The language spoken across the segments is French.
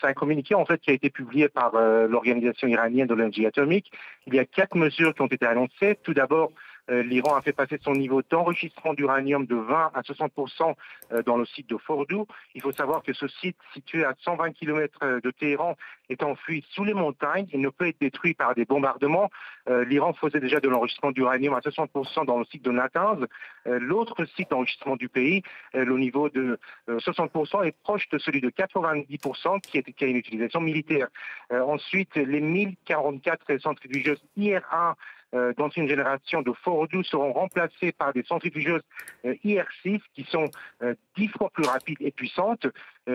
C'est un communiqué en fait qui a été publié par l'Organisation iranienne de l'énergie atomique. Il y a 4 mesures qui ont été annoncées. Tout d'abord, l'Iran a fait passer son niveau d'enrichissement d'uranium de 20 à 60% dans le site de Fordow. Il faut savoir que ce site, situé à 120 km de Téhéran, est enfui sous les montagnes. Il ne peut être détruit par des bombardements. L'Iran faisait déjà de l'enrichissement d'uranium à 60% dans le site de Natanz. L'autre site d'enrichissement du pays, le niveau de 60% est proche de celui de 90% qui a une utilisation militaire. Ensuite, les 1044 centrifugeuses IR1 d'ancienne génération de Fordow seront remplacées par des centrifugeuses IR6 qui sont 10 fois plus rapides et puissantes.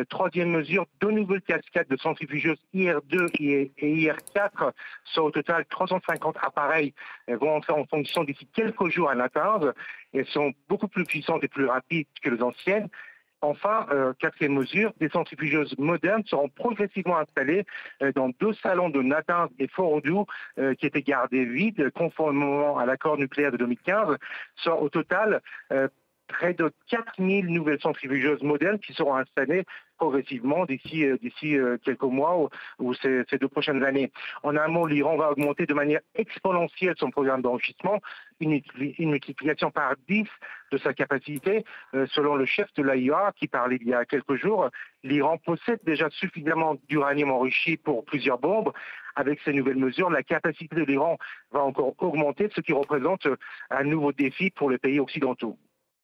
Troisième mesure, 2 nouvelles cascades de centrifugeuses IR2 et IR4, soit au total 350 appareils, vont entrer en fonction d'ici quelques jours à Natanz. Elles sont beaucoup plus puissantes et plus rapides que les anciennes. Enfin, quatrième mesure, des centrifugeuses modernes seront progressivement installées dans 2 salons de Natanz et Fordow qui étaient gardés vides conformément à l'accord nucléaire de 2015, soit au total près de 4000 nouvelles centrifugeuses modernes qui seront installées progressivement d'ici quelques mois ou ces 2 prochaines années. En un mot, l'Iran va augmenter de manière exponentielle son programme d'enrichissement, une multiplication par 10 de sa capacité. Selon le chef de l'AIEA qui parlait il y a quelques jours, l'Iran possède déjà suffisamment d'uranium enrichi pour plusieurs bombes. Avec ces nouvelles mesures, la capacité de l'Iran va encore augmenter, ce qui représente un nouveau défi pour les pays occidentaux.